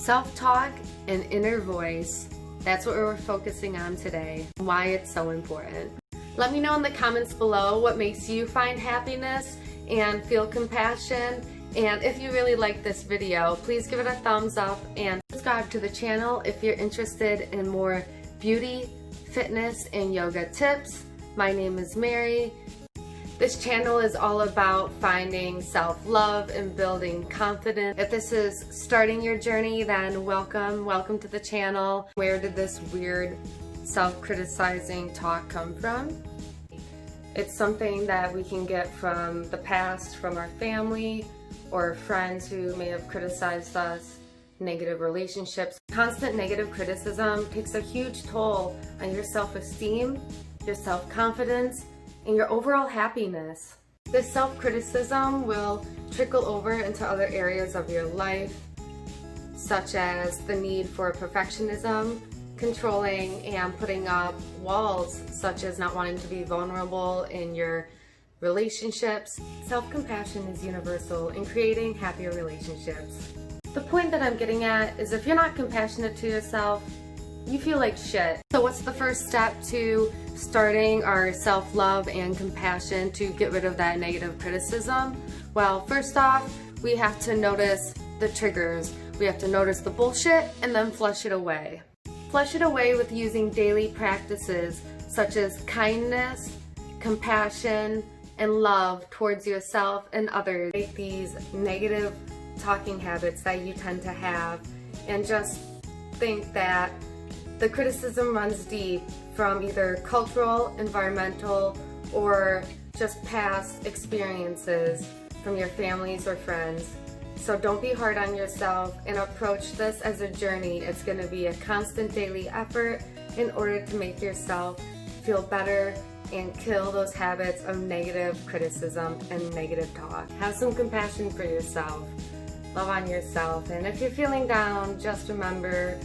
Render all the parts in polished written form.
Self-talk and inner voice, that's what we're focusing on today, why it's so important. Let me know in the comments below what makes you find happiness and feel compassion. And if you really like this video, please give it a thumbs up and subscribe to the channel if you're interested in more beauty, fitness, and yoga tips. My name is Mary. This channel is all about finding self-love and building confidence. If this is starting your journey, then welcome to the channel. Where did this weird self-criticizing talk come from? It's something that we can get from the past, from our family, or friends who may have criticized us, negative relationships. Constant negative criticism takes a huge toll on your self-esteem, your self-confidence, and your overall happiness. This self-criticism will trickle over into other areas of your life, such as the need for perfectionism, controlling and putting up walls, such as not wanting to be vulnerable in your relationships. Self-compassion is universal in creating happier relationships. The point that I'm getting at is if you're not compassionate to yourself, you feel like shit. So what's the first step to starting our self-love and compassion to get rid of that negative criticism? Well, first off, we have to notice the triggers. We have to notice the bullshit and then flush it away. Flush it away with using daily practices such as kindness, compassion, and love towards yourself and others. Take these negative talking habits that you tend to have and just think that the criticism runs deep from either cultural, environmental, or just past experiences from your families or friends. So don't be hard on yourself and approach this as a journey. It's going to be a constant daily effort in order to make yourself feel better and kill those habits of negative criticism and negative talk. Have some compassion for yourself. Love on yourself. And if you're feeling down, just remember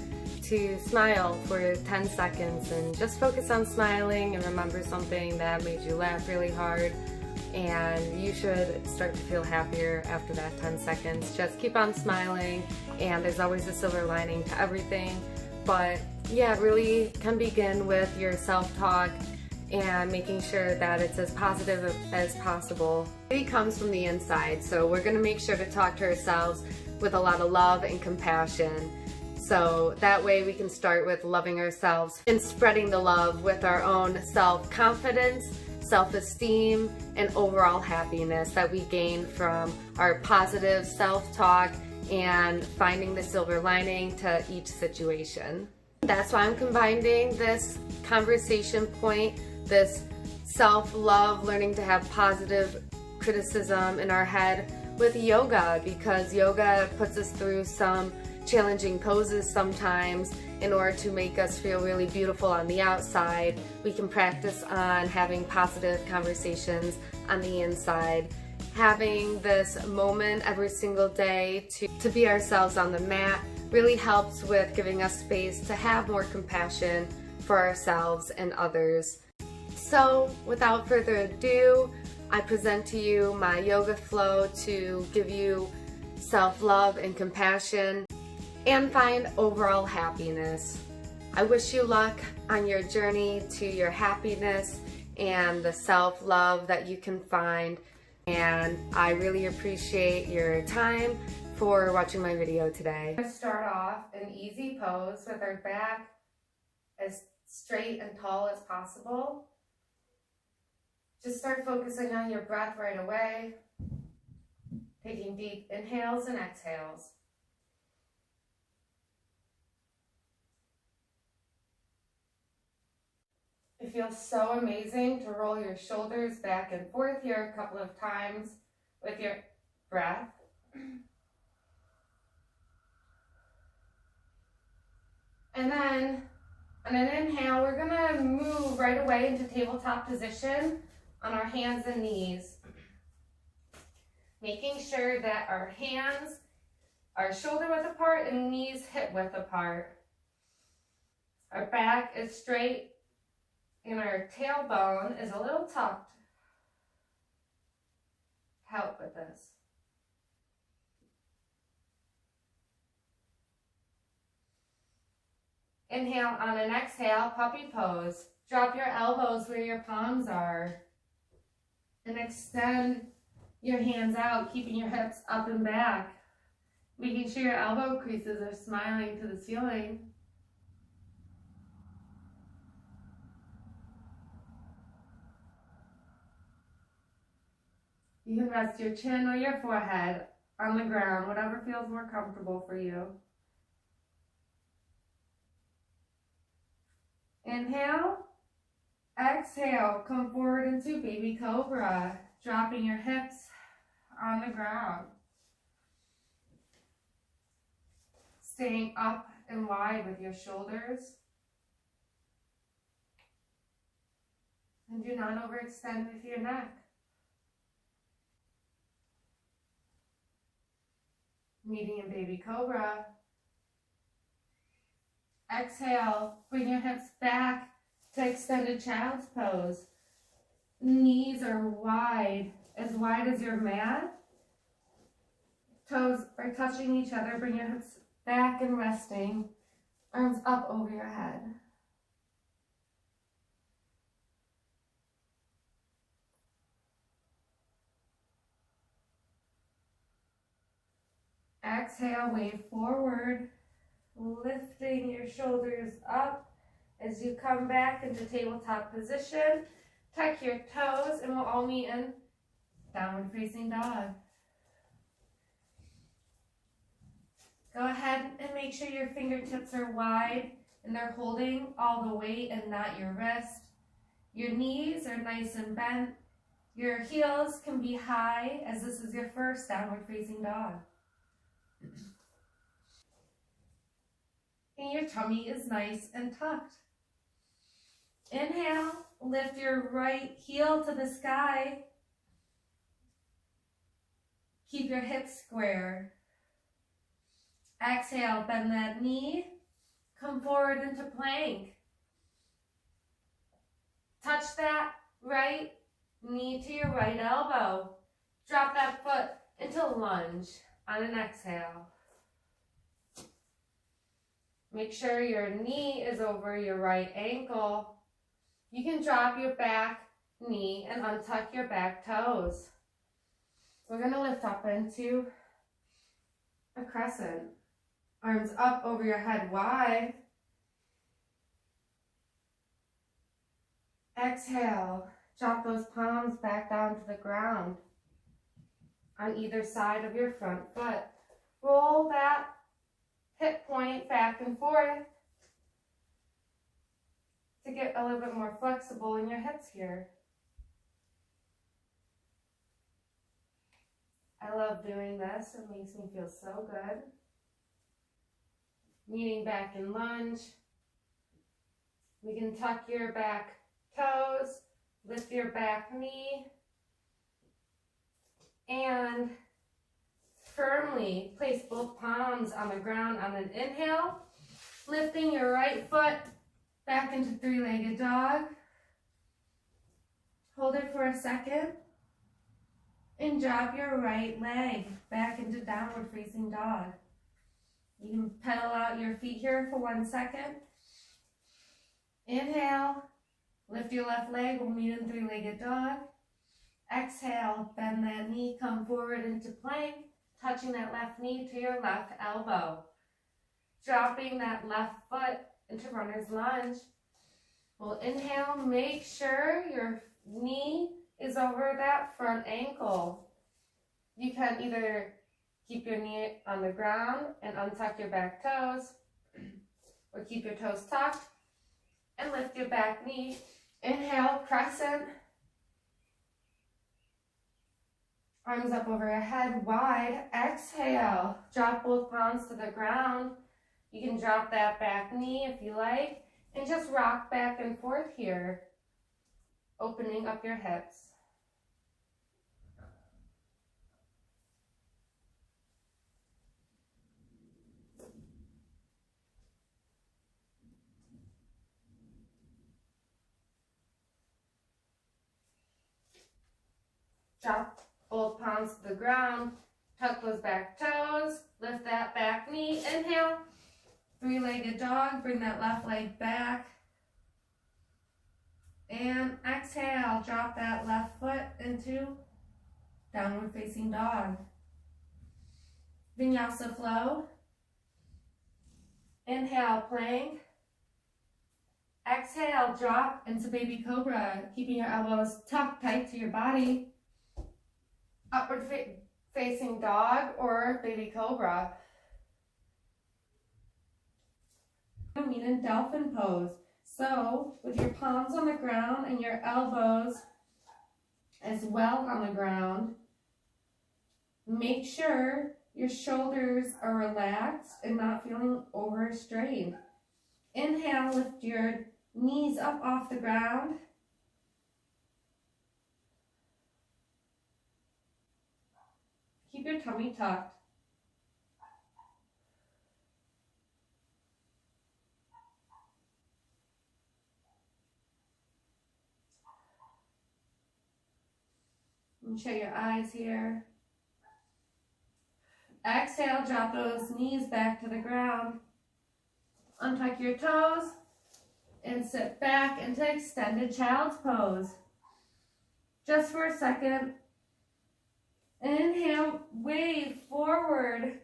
to smile for 10 seconds and just focus on smiling and remember something that made you laugh really hard, and you should start to feel happier after that 10 seconds. Just keep on smiling, and there's always a silver lining to everything. But yeah, it really can begin with your self-talk and making sure that it's as positive as possible. It comes from the inside, so we're going to make sure to talk to ourselves with a lot of love and compassion. So that way we can start with loving ourselves and spreading the love with our own self-confidence, self-esteem, and overall happiness that we gain from our positive self-talk and finding the silver lining to each situation. That's why I'm combining this conversation point, this self-love, learning to have positive criticism in our head, with yoga, because yoga puts us through some challenging poses sometimes in order to make us feel really beautiful on the outside. We can practice on having positive conversations on the inside. Having this moment every single day to be ourselves on the mat really helps with giving us space to have more compassion for ourselves and others. So without further ado, I present to you my yoga flow to give you self-love and compassion and find overall happiness. I wish you luck on your journey to your happiness and the self-love that you can find, and I really appreciate your time for watching my video today. I'm going to start off an easy pose with our back as straight and tall as possible. Just start focusing on your breath right away, taking deep inhales and exhales. It feels so amazing to roll your shoulders back and forth here a couple of times with your breath. And then on an inhale, we're gonna move right away into tabletop position on our hands and knees. Making sure that our hands are shoulder width apart and knees hip width apart. Our back is straight and our tailbone is a little tucked. Help with this. Inhale on an exhale, puppy pose. Drop your elbows where your palms are. And extend your hands out, keeping your hips up and back. Making sure your elbow creases are smiling to the ceiling. You can rest your chin or your forehead on the ground, whatever feels more comfortable for you. Inhale, exhale, come forward into baby cobra, dropping your hips on the ground. Staying up and wide with your shoulders. And do not overextend with your neck. Meeting in baby cobra. Exhale, bring your hips back to extended child's pose. Knees are wide as your mat. Toes are touching each other. Bring your hips back and resting. Arms up over your head. Exhale, wave forward, lifting your shoulders up as you come back into tabletop position. Tuck your toes and we'll all meet in downward facing dog. Go ahead and make sure your fingertips are wide and they're holding all the weight and not your wrist. Your knees are nice and bent. Your heels can be high as this is your first downward facing dog. And your tummy is nice and tucked. Inhale, lift your right heel to the sky. Keep your hips square. Exhale, bend that knee. Come forward into plank. Touch that right knee to your right elbow. Drop that foot into lunge on an exhale. Make sure your knee is over your right ankle. You can drop your back knee and untuck your back toes. We're going to lift up into a crescent. Arms up over your head wide. Exhale, drop those palms back down to the ground on either side of your front foot. Roll that hip point back and forth to get a little bit more flexible in your hips here. I love doing this. It makes me feel so good. Meeting back in lunge. We can tuck your back toes, lift your back knee, and firmly place both palms on the ground on an inhale, lifting your right foot back into three-legged dog. Hold it for a second and drop your right leg back into downward facing dog. You can pedal out your feet here for 1 second. Inhale, lift your left leg, we'll meet in three-legged dog. Exhale, bend that knee, come forward into plank, touching that left knee to your left elbow. Dropping that left foot into runner's lunge. We'll inhale, make sure your knee is over that front ankle. You can either keep your knee on the ground and untuck your back toes, or keep your toes tucked and lift your back knee. Inhale, crescent. Arms up over your head, wide. Exhale, drop both palms to the ground. You can drop that back knee if you like, and just rock back and forth here, opening up your hips. Drop both palms to the ground, tuck those back toes, lift that back knee, inhale, three-legged dog. Bring that left leg back. And exhale, drop that left foot into downward facing dog. Vinyasa flow. Inhale, plank. Exhale, drop into baby cobra, keeping your elbows tucked tight to your body. Upward facing dog or baby cobra. Meet in dolphin pose. So with your palms on the ground and your elbows as well on the ground, make sure your shoulders are relaxed and not feeling overstrained. Inhale, lift your knees up off the ground. Keep your tummy tucked. And shut your eyes here. Exhale, drop those knees back to the ground. Untuck your toes and sit back into extended child's pose. Just for a second. Inhale, wave forward.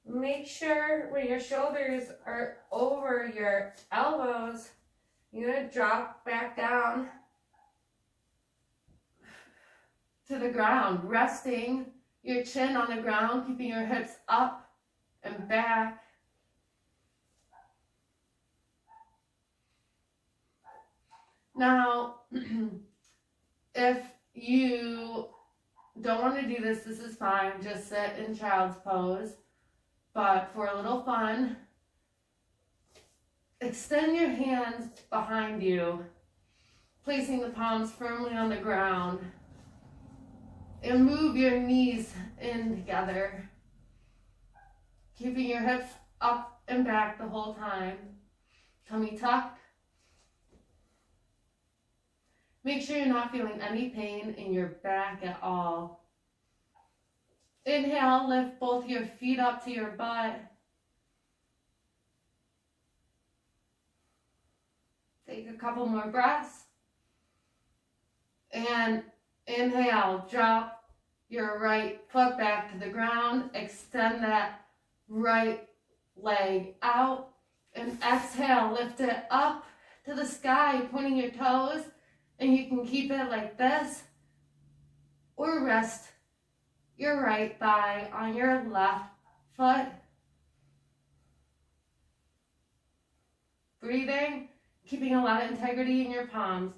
Make sure when your shoulders are over your elbows, you're going to drop back down to the ground, resting your chin on the ground, keeping your hips up and back. Now, if you don't want to do this, this is fine. Just sit in child's pose. But for a little fun, extend your hands behind you, placing the palms firmly on the ground. And move your knees in together, keeping your hips up and back the whole time. Tummy tucked. Make sure you're not feeling any pain in your back at all. Inhale, lift both your feet up to your butt. Take a couple more breaths. And inhale, drop your right foot back to the ground. Extend that right leg out. And exhale, lift it up to the sky, pointing your toes. And you can keep it like this. Or rest your right thigh on your left foot. Breathing, keeping a lot of integrity in your palms.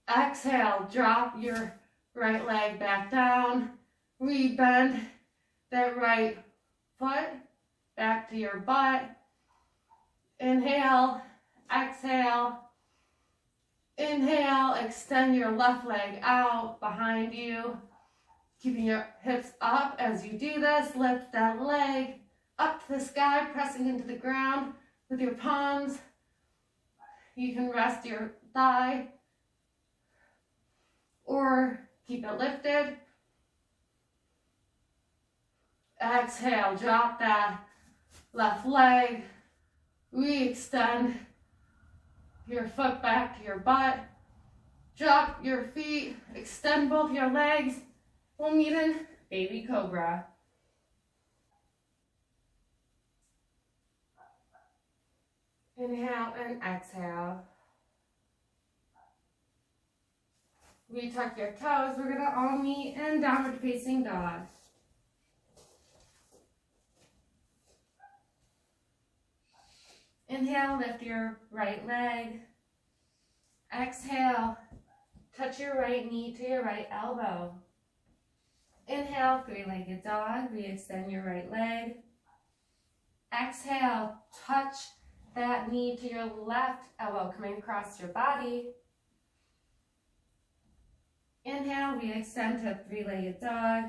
Exhale, drop your right leg back down. Rebend that right foot back to your butt. Inhale, exhale. Inhale, extend your left leg out behind you. Keeping your hips up as you do this. Lift that leg up to the sky, pressing into the ground with your palms. You can rest your thigh or keep it lifted. Exhale, drop that left leg. Re-extend your foot back to your butt. Drop your feet, extend both your legs. We'll meet in baby cobra. Inhale and exhale. Retuck your toes. We're gonna all meet in downward facing dog. Inhale, lift your right leg. Exhale, touch your right knee to your right elbow. Inhale, three-legged dog. Re-extend your right leg. Exhale, touch that knee to your left elbow, coming across your body. Inhale, re-extend to three-legged dog.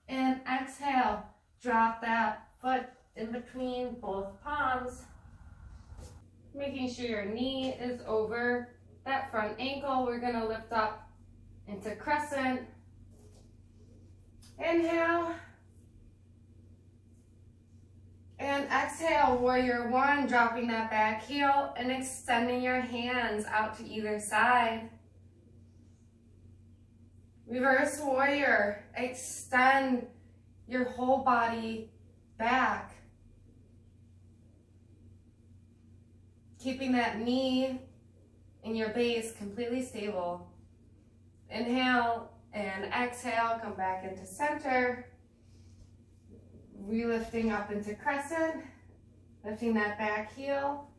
And exhale, drop that foot in between both palms. Making sure your knee is over that front ankle. We're gonna lift up into crescent. Inhale. And exhale, warrior one, dropping that back heel and extending your hands out to either side. Reverse warrior, extend your whole body back. Keeping that knee and your base completely stable. Inhale and exhale, come back into center. Relifting up into crescent, lifting that back heel.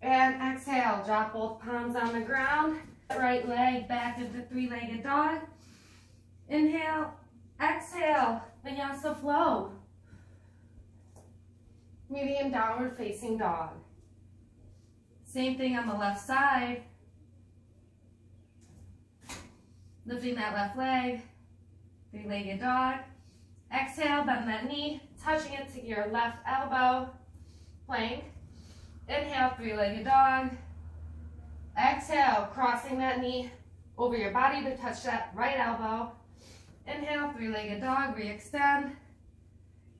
And exhale, drop both palms on the ground. Right leg back into three-legged dog. Inhale, exhale, Vinyasa flow. Medium downward facing dog. Same thing on the left side. Lifting that left leg, three-legged dog. Exhale, bend that knee, touching it to your left elbow, plank. Inhale, three-legged dog. Exhale, crossing that knee over your body to touch that right elbow. Inhale, three-legged dog, re-extend.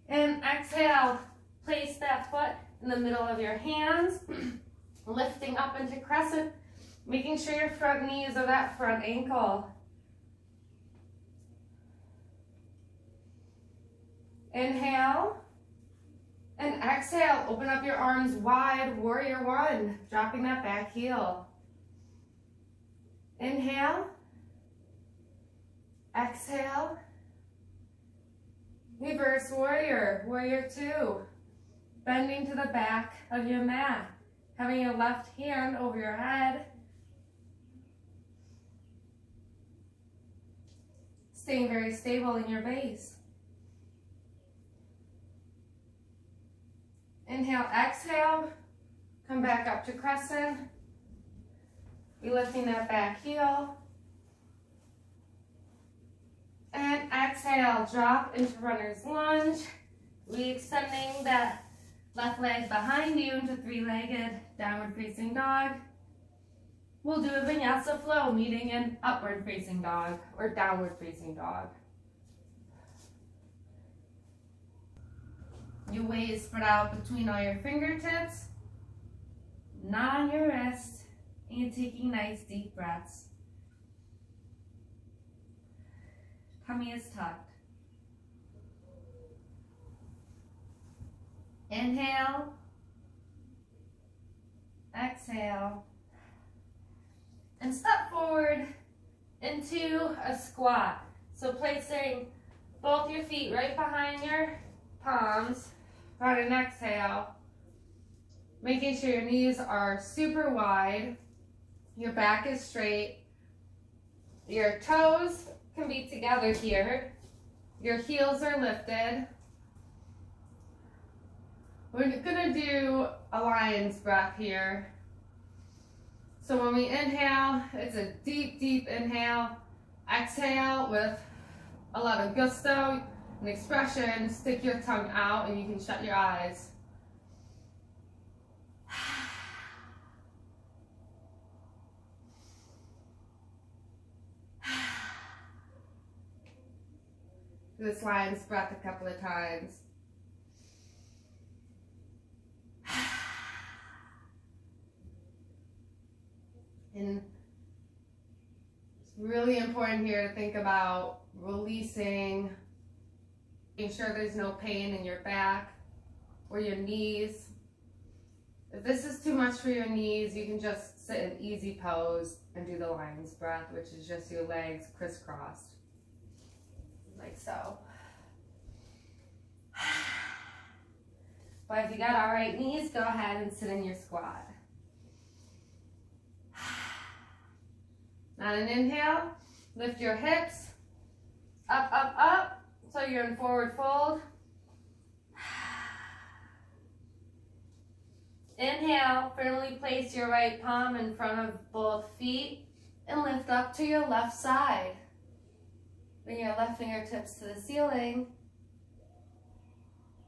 And exhale, place that foot in the middle of your hands, lifting up into crescent, making sure your front knee is of that front ankle. Inhale and exhale, open up your arms wide, warrior one, dropping that back heel. Inhale, exhale, reverse warrior, warrior two, bending to the back of your mat, having your left hand over your head, staying very stable in your base. Inhale, exhale, come back up to crescent. Be lifting that back heel. And exhale, drop into runner's lunge. Re-extending that left leg behind you into three-legged downward facing dog. We'll do a Vinyasa flow, meeting in upward facing dog or downward facing dog. Your weight is spread out between all your fingertips, not on your wrist, and taking nice deep breaths. Tummy is tucked. Inhale, exhale, and step forward into a squat. So placing both your feet right behind your palms. On an exhale, making sure your knees are super wide, your back is straight, your toes can be together here, your heels are lifted. We're gonna do a lion's breath here. So when we inhale, it's a deep, deep inhale. Exhale with a lot of gusto. An expression, stick your tongue out and you can shut your eyes. Do this lion's breath a couple of times. And it's really important here to think about releasing, making sure there's no pain in your back or your knees. If this is too much for your knees, you can just sit in easy pose and do the lion's breath, which is just your legs crisscrossed, like so. But if you got all right knees, go ahead and sit in your squat. On an inhale, lift your hips, up, up, up. So you're in forward fold. Inhale, firmly place your right palm in front of both feet and lift up to your left side. Bring your left fingertips to the ceiling.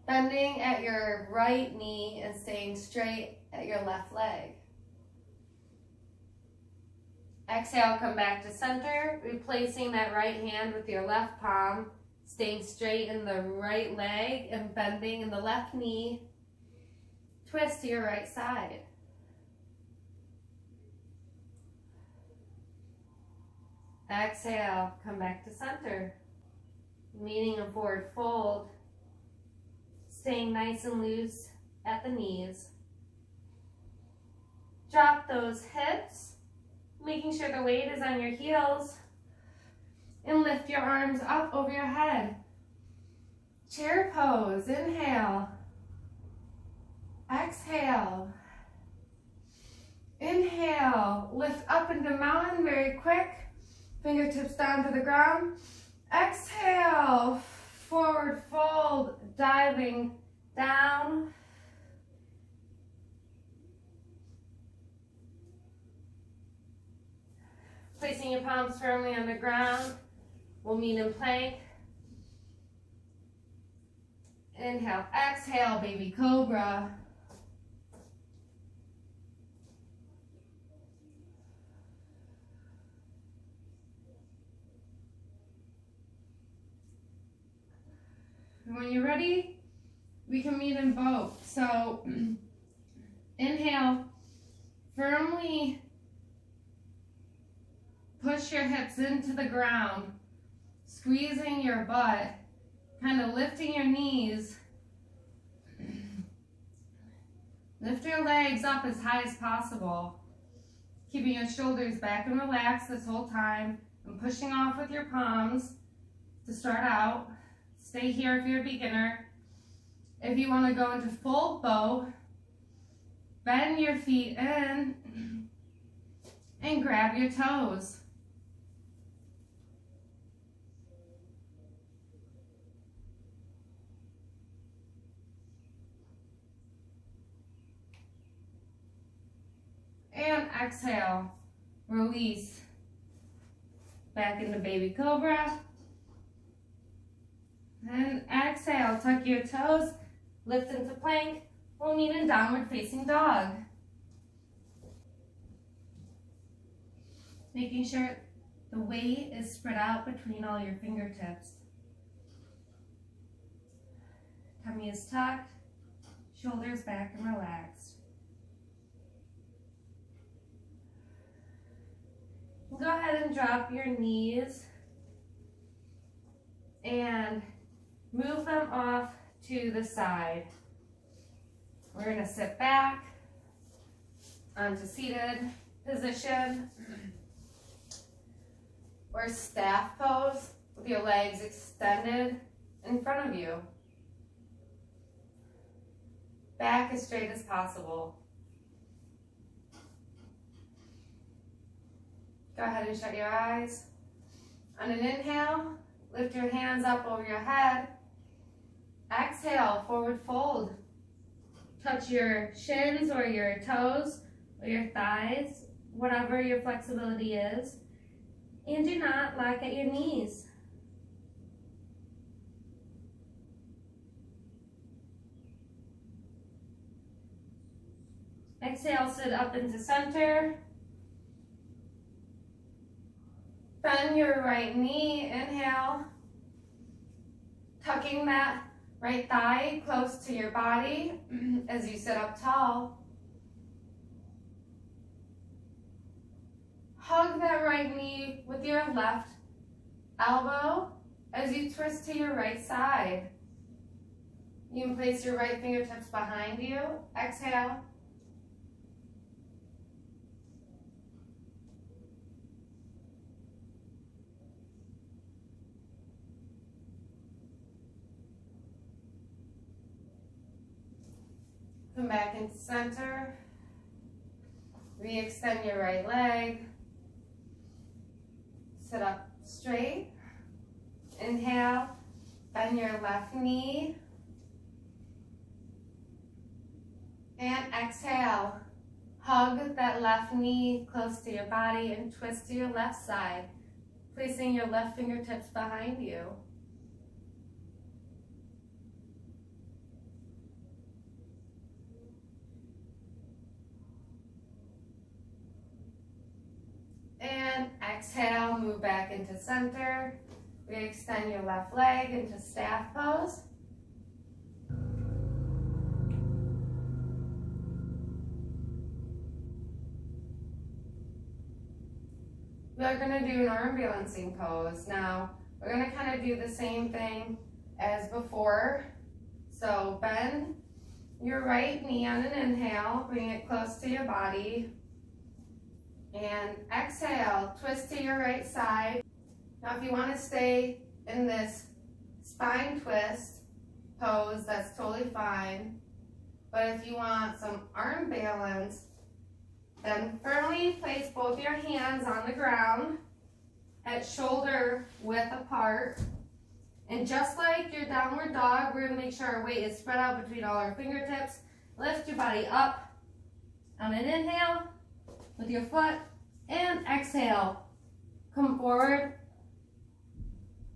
Bending at your right knee and staying straight at your left leg. Exhale, come back to center, replacing that right hand with your left palm. Staying straight in the right leg and bending in the left knee Twist to your right side. Exhale, come back to center. Meaning a forward fold. Staying nice and loose at the knees. Drop those hips, making sure the weight is on your heels. And lift your arms up over your head. Chair pose, inhale. Exhale. Inhale, lift up into mountain very quick. Fingertips down to the ground. Exhale, forward fold, diving down. Placing your palms firmly on the ground. We'll meet in plank. Inhale, exhale, baby cobra. When you're ready, we can meet in boat. So inhale, firmly push your hips into the ground, squeezing your butt, kind of lifting your knees. Lift your legs up as high as possible, keeping your shoulders back and relaxed this whole time, and pushing off with your palms to start out. Stay here if you're a beginner. If you want to go into full boat, bend your feet in and grab your toes. And exhale, release back into baby cobra. And exhale, tuck your toes, lift into plank. We'll meet in downward facing dog. Making sure the weight is spread out between all your fingertips. Tummy is tucked, shoulders back and relaxed. Go ahead and drop your knees and move them off to the side. We're going to sit back onto seated position or staff pose with your legs extended in front of you. Back as straight as possible. Go ahead and shut your eyes. On an inhale, lift your hands up over your head. Exhale, forward fold. Touch your shins or your toes or your thighs, whatever your flexibility is. And do not lock at your knees. Exhale, sit up into center. Bend your right knee, inhale. Tucking that right thigh close to your body as you sit up tall. Hug that right knee with your left elbow as you twist to your right side. You can place your right fingertips behind you. Exhale. Come back into center. Re-extend your right leg. Sit up straight. Inhale, bend your left knee. And exhale, hug that left knee close to your body and twist to your left side, placing your left fingertips behind you. And exhale, move back into center. Re-extend your left leg into staff pose. we are going to do an arm balancing pose. Now, we're going to kind of do the same thing as before. So bend your right knee on an inhale, bring it close to your body. And exhale, twist to your right side. Now, if you want to stay in this spine twist pose, that's totally fine. But if you want some arm balance, then firmly place both your hands on the ground at shoulder width apart. And just like your downward dog, we're going to make sure our weight is spread out between all our fingertips. Lift your body up on an inhale with your foot, and exhale. Come forward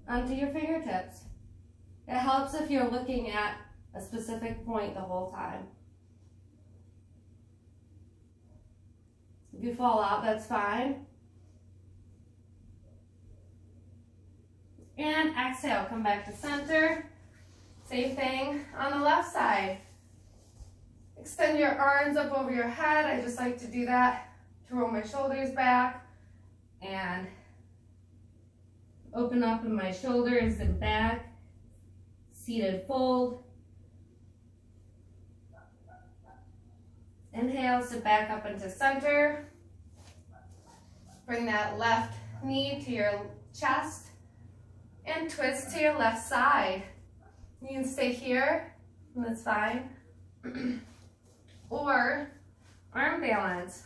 onto your fingertips. It helps if you're looking at a specific point the whole time. If you fall out, that's fine. And exhale, come back to center. Same thing on the left side. Extend your arms up over your head. I just like to do that to roll my shoulders back and open up in my shoulders and back. Seated fold. Inhale, sit back up into center. Bring that left knee to your chest and twist to your left side. You can stay here, that's fine. Or arm balance.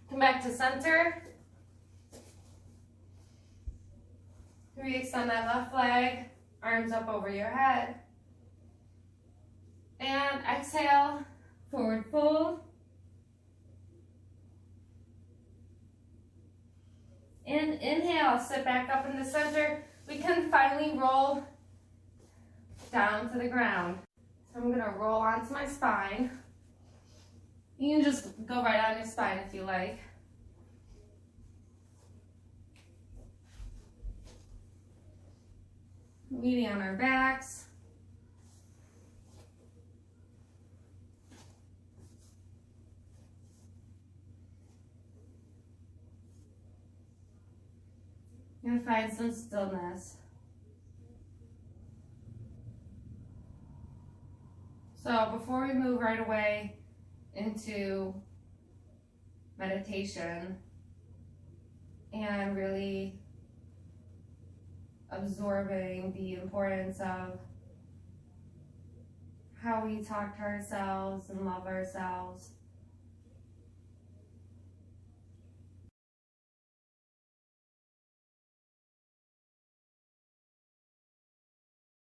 Come back to center. Re-extend that left leg, arms up over your head. And exhale, forward fold. And inhale, sit back up in the center. We can finally roll down to the ground. So I'm gonna roll onto my spine. You can just go right on your spine if you like. Leaning on our backs. And find some stillness. So before we move right away into meditation and really absorbing the importance of how we talk to ourselves and love ourselves,